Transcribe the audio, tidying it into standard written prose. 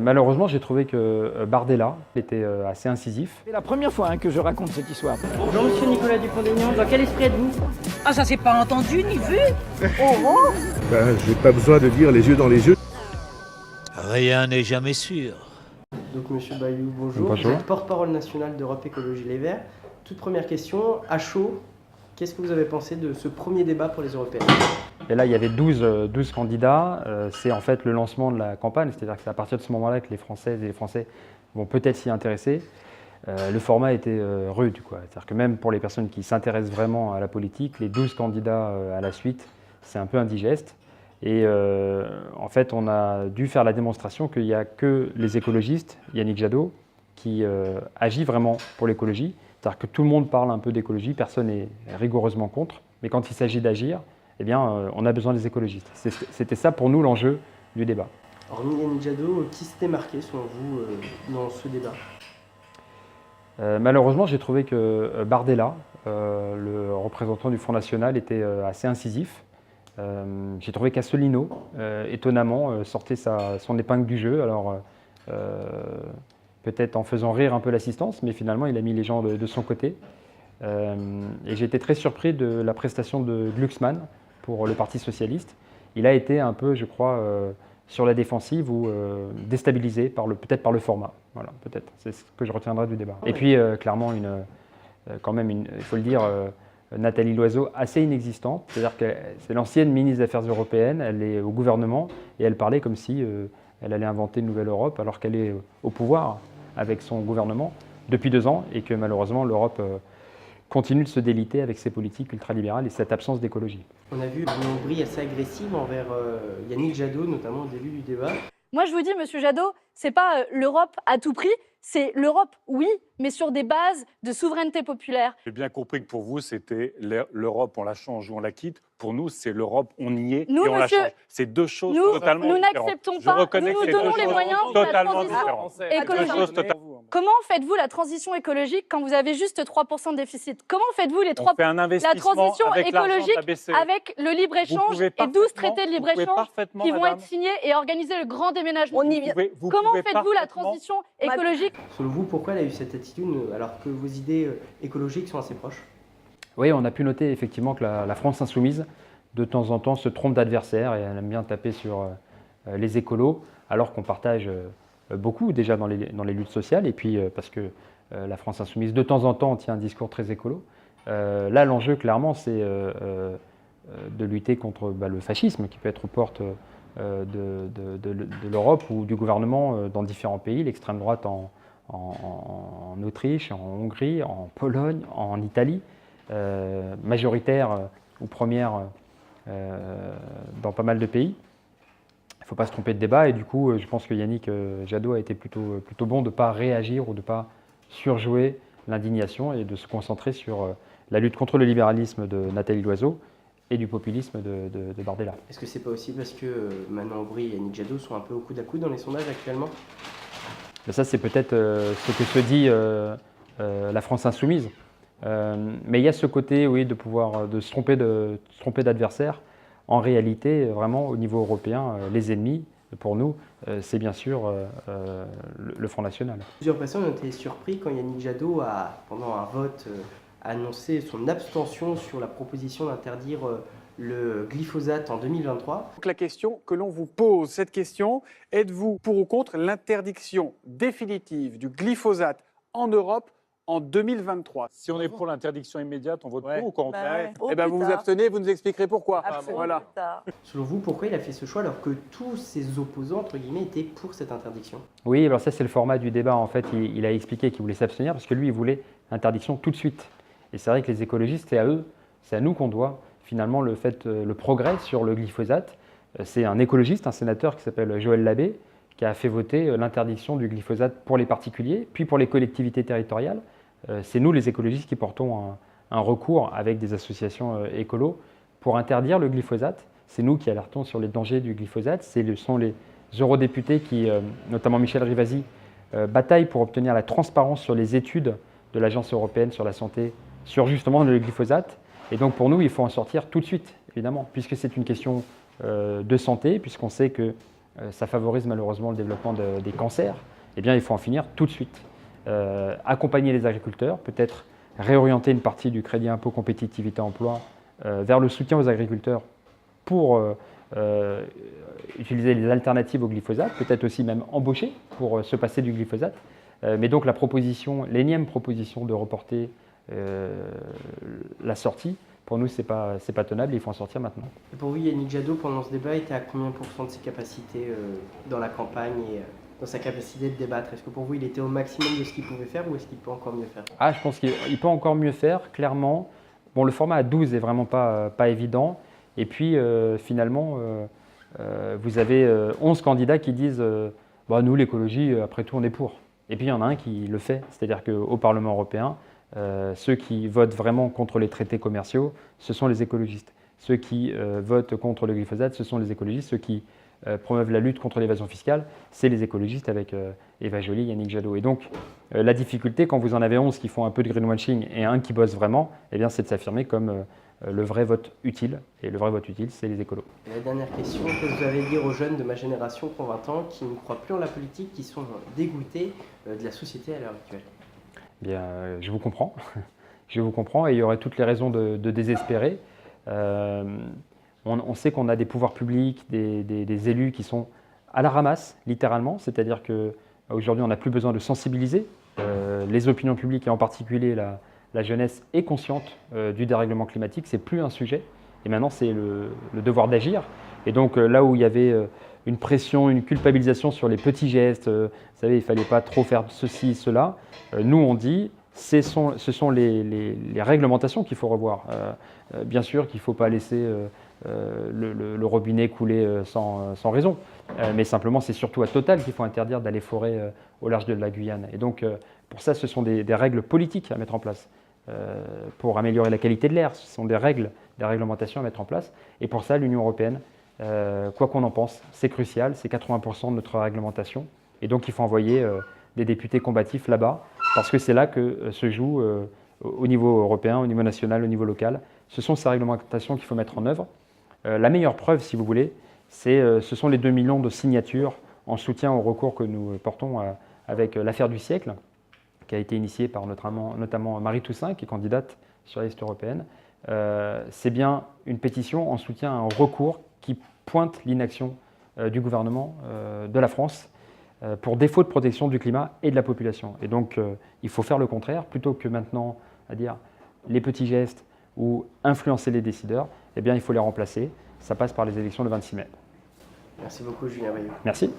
Malheureusement, j'ai trouvé que Bardella était assez incisif. C'est la première fois que je raconte cette histoire. Bonjour monsieur Nicolas Dupont-Aignan, dans quel esprit êtes-vous? Ah, ça s'est pas entendu ni vu. J'ai pas besoin de dire les yeux dans les yeux. Rien n'est jamais sûr. Donc monsieur Bayou, bonjour. Bonjour. Vous êtes porte-parole national d'Europe Écologie Les Verts. Toute première question, à chaud, qu'est-ce que vous avez pensé de ce premier débat pour les Européennes? Et là, il y avait 12 candidats. C'est en fait le lancement de la campagne, c'est-à-dire que c'est à partir de ce moment-là que les Françaises et les Français vont peut-être s'y intéresser. Le format était rude, quoi. C'est-à-dire que même pour les personnes qui s'intéressent vraiment à la politique, les 12 candidats à la suite, c'est un peu indigeste. Et en fait, on a dû faire la démonstration qu'il n'y a que les écologistes, Yannick Jadot, qui agit vraiment pour l'écologie. C'est-à-dire que tout le monde parle un peu d'écologie, personne n'est rigoureusement contre. Mais quand il s'agit d'agir, eh bien, on a besoin des écologistes. C'était ça pour nous l'enjeu du débat. Hormis Yannick Jadot, qui s'était marqué selon vous dans ce débat? Malheureusement, j'ai trouvé que Bardella, le représentant du Front National, était assez incisif. J'ai trouvé qu'Asselineau, étonnamment, sortait son épingle du jeu. Alors, peut-être en faisant rire un peu l'assistance, mais finalement, il a mis les gens de son côté. Et j'ai été très surpris de la prestation de Glucksmann pour le Parti socialiste. Il a été un peu, je crois, sur la défensive ou déstabilisé peut-être par le format. Voilà, peut-être. C'est ce que je retiendrai du débat. Et puis, clairement, quand même, il faut le dire, Nathalie Loiseau, assez inexistante. C'est-à-dire que c'est l'ancienne ministre des Affaires européennes, elle est au gouvernement et elle parlait comme si elle allait inventer une nouvelle Europe alors qu'elle est au pouvoir avec son gouvernement depuis 2 ans et que malheureusement l'Europe continue de se déliter avec ses politiques ultralibérales et cette absence d'écologie. On a vu une nombril assez agressive envers Yannick Jadot, notamment au début du débat. Moi, je vous dis, monsieur Jadot, c'est pas l'Europe à tout prix, c'est l'Europe, oui, mais sur des bases de souveraineté populaire. J'ai bien compris que pour vous, c'était l'Europe, on la change ou on la quitte. Pour nous, c'est l'Europe, on y est Nous, et on monsieur, la change. C'est deux choses nous totalement différentes. n'acceptons Je pas, reconnais nous que nous c'est donnons deux les choses moyens de la totalement transition différentes. écologique. Deux choses totalement- Comment faites-vous la transition écologique quand vous avez juste 3% de déficit? Comment faites-vous les On 3 fait un la investissement transition avec l'argent de la écologique BCE. avec le libre-échange et 12 traités de libre-échange qui vont être signés et organiser le grand déménagement? Comment faites-vous la transition écologique? Selon vous, pourquoi elle a eu cette attitude alors que vos idées écologiques sont assez proches? Oui, on a pu noter effectivement que la France insoumise, de temps en temps, se trompe d'adversaire et elle aime bien taper sur les écolos, alors qu'on partage beaucoup déjà dans les luttes sociales, et puis parce que la France insoumise, de temps en temps, tient un discours très écolo. Là, l'enjeu, clairement, c'est de lutter contre le fascisme qui peut être aux portes de l'Europe ou du gouvernement dans différents pays, l'extrême droite en Autriche, en Hongrie, en Pologne, en Italie, majoritaire ou première dans pas mal de pays. Il ne faut pas se tromper de débat et du coup, je pense que Yannick Jadot a été plutôt bon de ne pas réagir ou de ne pas surjouer l'indignation et de se concentrer sur la lutte contre le libéralisme de Nathalie Loiseau et du populisme de Bardella. Est-ce que c'est pas aussi parce que Manon Aubry et Yannick Jadot sont un peu au coude à coude dans les sondages actuellement? Mais ça, c'est peut-être ce que se dit la France insoumise. Mais il y a ce côté, oui, de se tromper d'adversaire. En réalité, vraiment, au niveau européen, les ennemis, pour nous, c'est bien sûr le Front National. Plusieurs personnes ont été surpris quand Yannick Jadot a, pendant un vote, annoncé son abstention sur la proposition d'interdire le glyphosate en 2023. Donc la question que l'on vous pose, cette question, êtes-vous pour ou contre l'interdiction définitive du glyphosate en Europe en 2023? Si on est pour l'interdiction immédiate, on vote pour ou contre? Eh ben vous vous abstenez, vous nous expliquerez pourquoi. Voilà. Selon vous, pourquoi il a fait ce choix alors que tous ses opposants, entre guillemets, étaient pour cette interdiction? Oui, alors ça, c'est le format du débat. En fait, il a expliqué qu'il voulait s'abstenir parce que lui, il voulait interdiction tout de suite. Et c'est vrai que les écologistes, c'est à nous qu'on doit finalement le progrès sur le glyphosate. C'est un écologiste, un sénateur qui s'appelle Joël Labbé, qui a fait voter l'interdiction du glyphosate pour les particuliers, puis pour les collectivités territoriales. C'est nous, les écologistes, qui portons un recours avec des associations écolos pour interdire le glyphosate. C'est nous qui alertons sur les dangers du glyphosate. Ce sont les eurodéputés qui, notamment Michel Rivasi, bataillent pour obtenir la transparence sur les études de l'Agence européenne sur la santé, sur justement le glyphosate. Et donc pour nous, il faut en sortir tout de suite, évidemment, puisque c'est une question de santé, puisqu'on sait que ça favorise malheureusement le développement des cancers, eh bien il faut en finir tout de suite. Accompagner les agriculteurs, peut-être réorienter une partie du crédit impôt compétitivité emploi vers le soutien aux agriculteurs pour utiliser les alternatives au glyphosate, peut-être aussi même embaucher pour se passer du glyphosate. Mais donc l'énième proposition de reporter la sortie, pour nous, c'est pas tenable, il faut en sortir maintenant. Et pour vous, Yannick Jadot, pendant ce débat, était à combien % de ses capacités dans la campagne et dans sa capacité de débattre? Est-ce que pour vous, il était au maximum de ce qu'il pouvait faire ou est-ce qu'il peut encore mieux faire? Je pense qu'il peut encore mieux faire, clairement. Bon, le format à 12 est vraiment pas évident. Et puis, finalement, vous avez 11 candidats qui disent nous, l'écologie, après tout, on est pour. Et puis, il y en a un qui le fait. C'est-à-dire qu'au Parlement européen, ceux qui votent vraiment contre les traités commerciaux, ce sont les écologistes. Ceux qui votent contre le glyphosate, ce sont les écologistes. Ceux qui promeuvent la lutte contre l'évasion fiscale, c'est les écologistes avec Eva Joly, Yannick Jadot. Et donc, la difficulté, quand vous en avez 11 qui font un peu de greenwashing et un qui bosse vraiment, eh bien, c'est de s'affirmer comme le vrai vote utile. Et le vrai vote utile, c'est les écolos. Et la dernière question, qu'est-ce que vous allez dire aux jeunes de ma génération qui ont 20 ans, qui ne croient plus en la politique, qui sont dégoûtés de la société à l'heure actuelle? Bien, je vous comprends. Je vous comprends et il y aurait toutes les raisons de désespérer. On sait qu'on a des pouvoirs publics, des élus qui sont à la ramasse, littéralement. C'est-à-dire qu'aujourd'hui, on n'a plus besoin de sensibiliser. Les opinions publiques et en particulier la jeunesse est consciente du dérèglement climatique. Ce n'est plus un sujet. Et maintenant, c'est le devoir d'agir. Et donc, là où il y avait une pression, une culpabilisation sur les petits gestes, vous savez, il ne fallait pas trop faire ceci, cela, nous, on dit, ce sont les réglementations qu'il faut revoir. Bien sûr qu'il ne faut pas laisser le robinet couler sans raison, mais simplement, c'est surtout à Total qu'il faut interdire d'aller forer au large de la Guyane. Et donc, pour ça, ce sont des règles politiques à mettre en place. Pour améliorer la qualité de l'air, ce sont des réglementations à mettre en place. Et pour ça, l'Union européenne, quoi qu'on en pense, c'est crucial, c'est 80% de notre réglementation. Et donc, il faut envoyer des députés combatifs là-bas, parce que c'est là que se joue, au niveau européen, au niveau national, au niveau local. Ce sont ces réglementations qu'il faut mettre en œuvre. La meilleure preuve, si vous voulez, ce sont les 2 millions de signatures en soutien au recours que nous portons avec l'affaire du siècle, qui a été initiée par notamment Marie Toussaint, qui est candidate sur la liste européenne. C'est bien une pétition en soutien à un recours qui pointe l'inaction du gouvernement de la France pour défaut de protection du climat et de la population. Et donc, il faut faire le contraire, plutôt que maintenant à dire les petits gestes ou influencer les décideurs, eh bien, il faut les remplacer. Ça passe par les élections le 26 mai. Merci beaucoup, Julien Bayou. Merci.